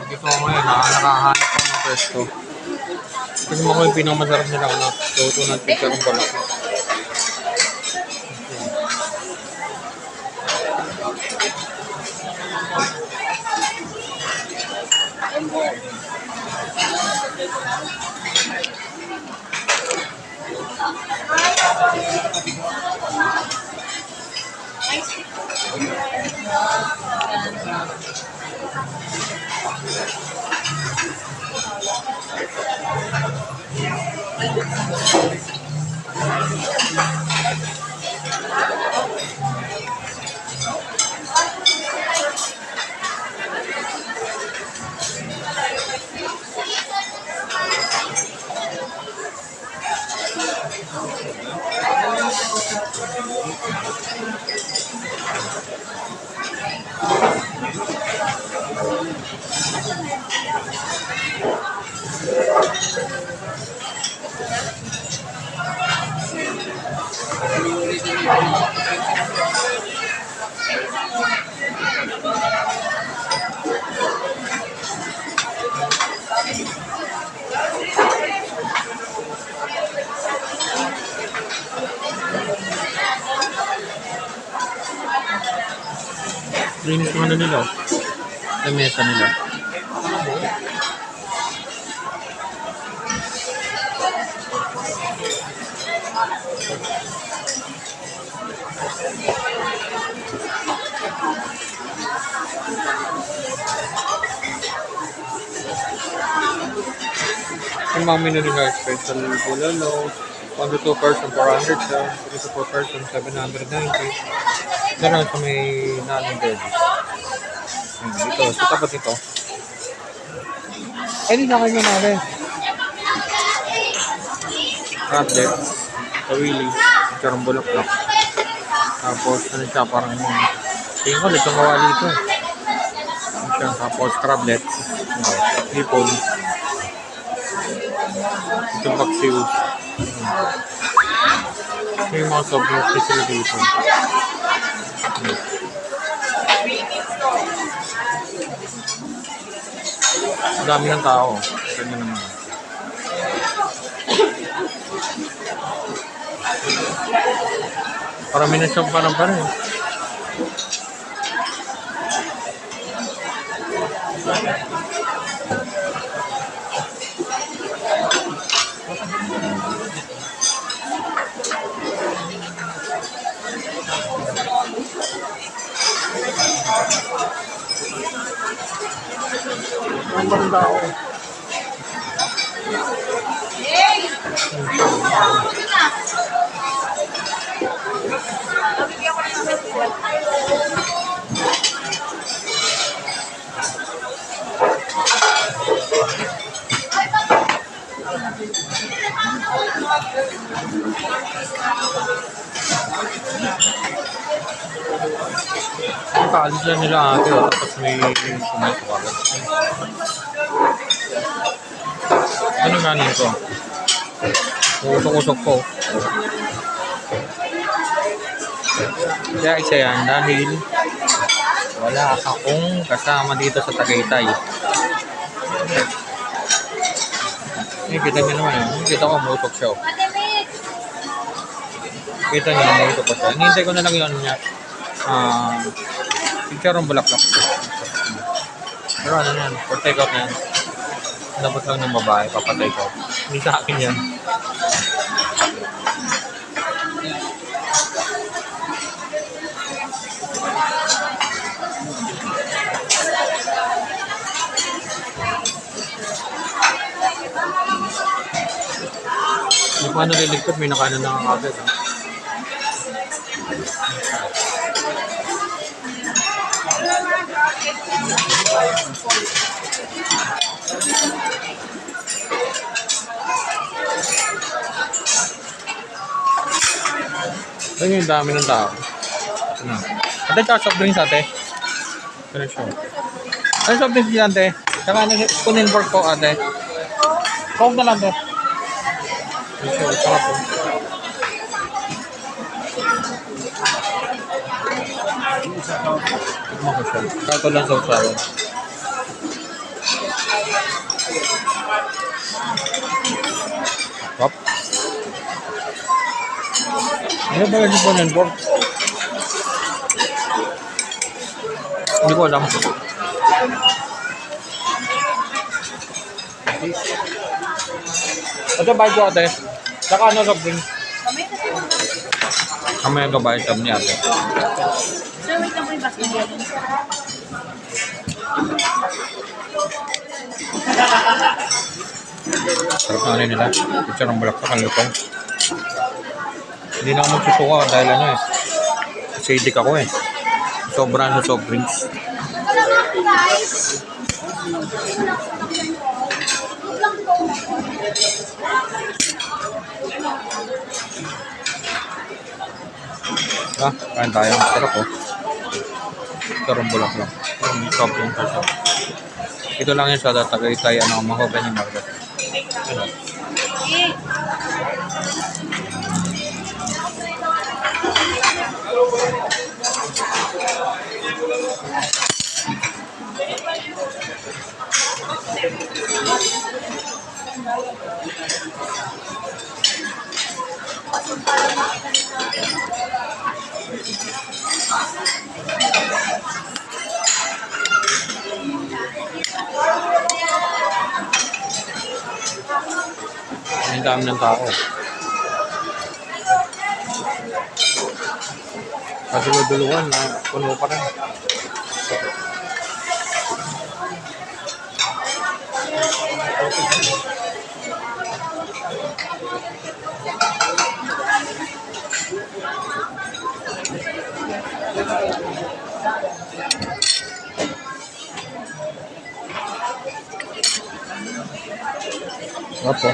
Dito ako ngayon, nakahanap ako ng pwesto. Kasi mo ko yung pinakamasarap nila ako na luto ng chicharong balak. Linis yung ano nila, sa mesa nila. Yung mga menu nila, special bulalo, 1 to 2 person, 400 siya, 3 to 4 person, 790. Gano'n sa may nanong veggies. Dito, sa tapat ito. Ay, hindi na kayo nangyari. Crablet, kawili, charong bulaklak. Tapos, ano siya, parang tingin ko, lechong kawali ito. Ano siya, tapos crablet, hipon, itong paksiw. Yung mga sobrang special dito. Dami ng tao. Ganyan naman. Parami na siyang parang rin. Ang banda ako. Ang kaalis lang nila ate, tapos may kumakalat. Ano ganin ko? Usok-usok ko. Kaya isa yan dahil wala akong kasama dito sa Tagaytay. Kita nyo naman yun. Kita ko musok siya. Kita nyo naman musok ko siya. Hinihintay ko na lang yun niya. Chicharong bulaklak. Pero ano yan? For take out na yan. Dapat lang ng babae, papatay ko. Hindi sa akin yan. Hindi pa naliligpit, may nakanan na kakagad. Ayun yung dami ng tao. Ano? Ate, tsaka soft drinks ate. Ano siya? Ano soft drinks yan ate? Tsaka ano, kunin pork po ate. Coke na lang ate. Ano siya? Tsaka po. Tignan ko siya. Kato lang sa usawa. Hop. Ano ba yung kunin pork? Hindi ko alam. Ito ba ito ate? Saka ano soft drink? Kami ito ba ito ni ate? Sir, wait lang po yung basket yan. Sarap na ano nila. Picture ng bulak ang lutong. Hindi na ako magsusuka dahil ano eh. Acidic ako eh. Sobra sa soft drinks. Kain tayo. Sarap oh. Sarap bulak lang. Soft drinks sa ito lang yun sa Tagaytay ano, Mahogany Market. Ano? Ang dami ng tao. Kaduluduluan na puno pa rin. Opo.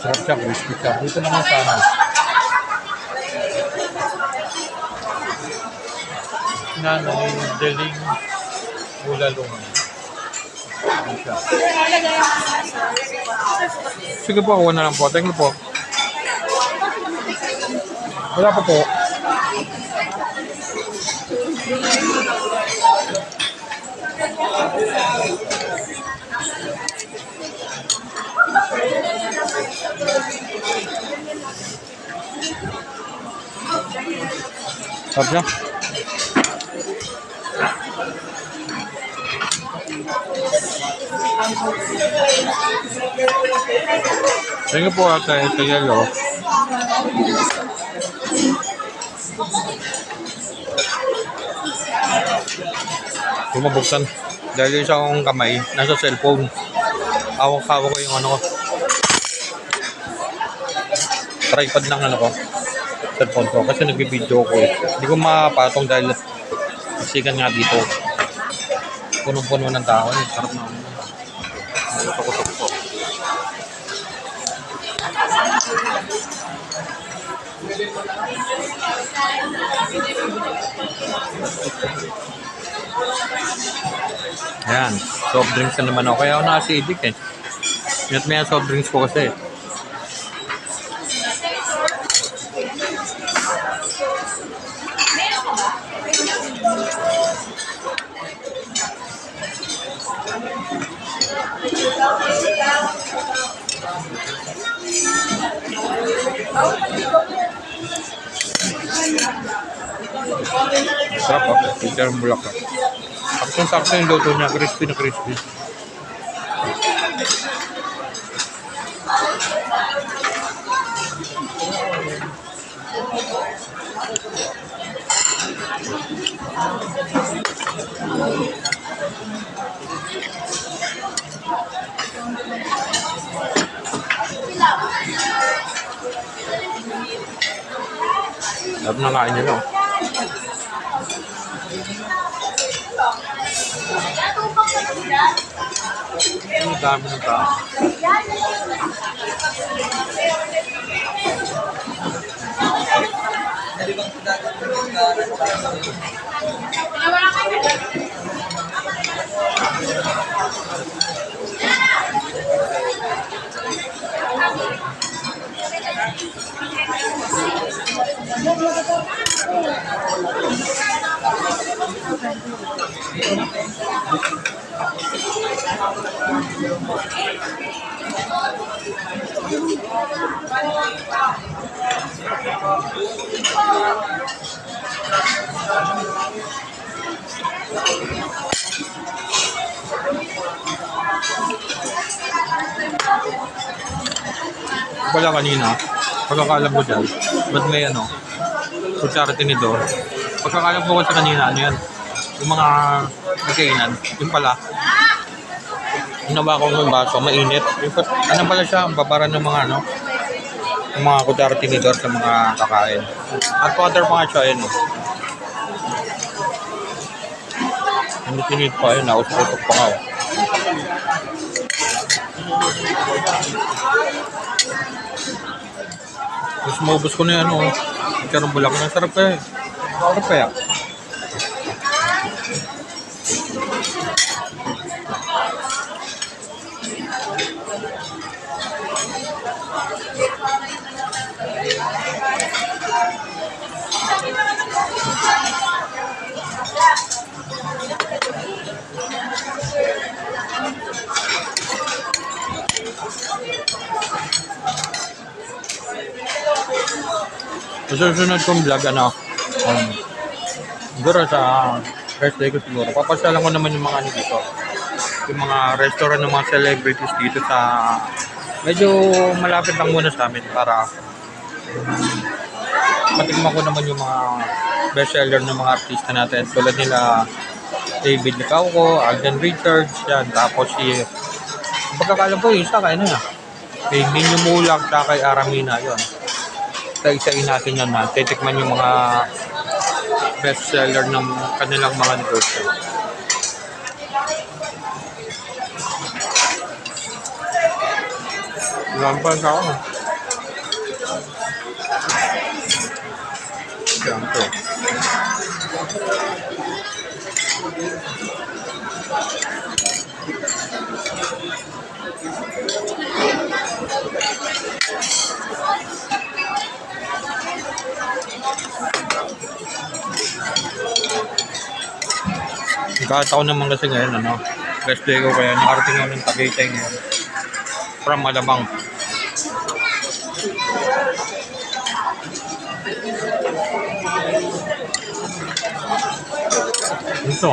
Sarap siya, crispy siya. Dito naman sana. Nanay, daling bulalong. Ano siya? Sige po, kuha na lang po. Thank you po. Wala pa po. Sarap niya. Thank you po ate sa yellow. Bumabuksan. Dahil yung isang kamay, nasa cellphone. Hawak-hawak ko yung ano ko. Tripod ng ano ko. Cellphone ko. Kasi nag-video ko eh. Hindi ko mapatong dahil sigan nga dito. Punong-puno ng tao. Sarap na ano. Tusok-tusok ko. Ayan, soft drinks na naman ako. Kaya ako na-acidic eh. Minat may soft drinks ko kasi. Sarap ako. Picture ng bulak ka. Sakto yung luto niya. Crispy na crispy. Sarap na kain nila. Ang dami ng tao. Wala kanina. Pagkakalam ko dyan. Ba't may ano? Kutsara tinidor. Pagkakalam ko sa kanina, ano yan? Yung mga nagkainan. Yung pala. Ginawa ko ng baso, mainit. Yung, ano pala siya? Ang babara ng mga ano? Yung mga kutsara tinidor sa mga kakain. At water pa nga siya, yun. Hindi tinid pa yun. Nausok pa nga. Tapos maubos ko na yan, oh. Karang bulak na. Sarap eh. Sarap kaya. Sa susunod kong vlog, ano, siguro sa rest day ko siguro, papasyalan ko naman yung mga ano dito. Yung mga restaurant ng mga celebrities dito sa, medyo malapit lang muna sa amin para matigman ko naman yung mga bestseller ng mga artista natin. Tulad nila David Licauco, Alden Richards, yan. Tapos si, pagkakalam ko, isa kay ano yan, kay Nino Mulak, kay Aramina, yun. Isa-isain natin yan na titikman yung mga bestseller ng kanilang mga negosyo. Lampas ako. Siyempre. Nagkataon naman kasi ngayon, ano, rest day ko kaya nakarating ako ng Tagaytay ngayon. From Malabang. Ito.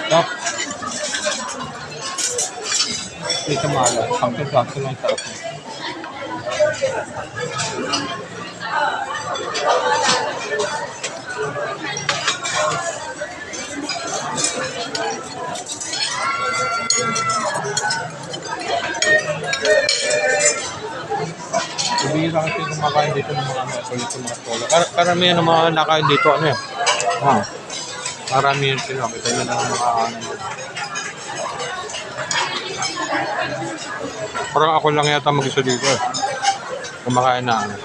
Stop. Dito mahal. Sampai-sampai lang sarap. Bihira kasi kumakain dito ng mga mga polo. Karamihan ng mga nakain dito, ano eh. Maramihan sila. Kita nyo ng mga ano. Parang ako lang yata mag-isa dito eh. Kumakain na ano.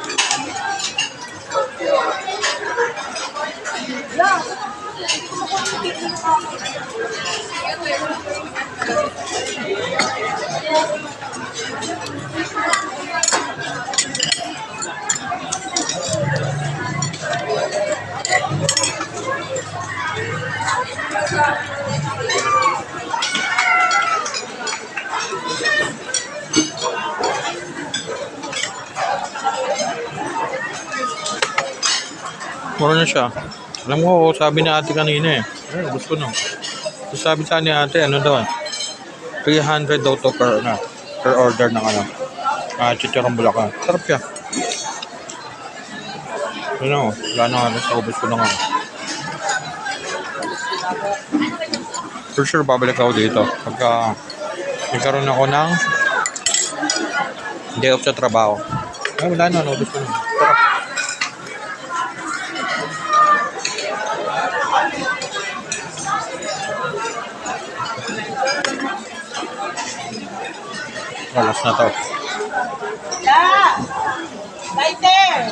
Mura na siya. Alam ko, sabi ni ate kanina eh. Gusto ko no. So, sabi sa ni ate, ano daw eh. 300 daw to per order ng ano. Chicharong Bulacan. Sarap siya. Ano, wala na nga. Naubos ko na nga. For sure, babalik ako dito. Pagka nagkaroon ako ng day off sa trabaho. Ay, wala na. Naubos ko na. Sarap. Alas na to. Yeah! Right there!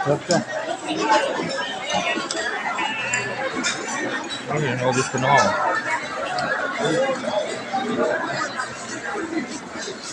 Sarap siya. Ano yun? Naubos ko na ako.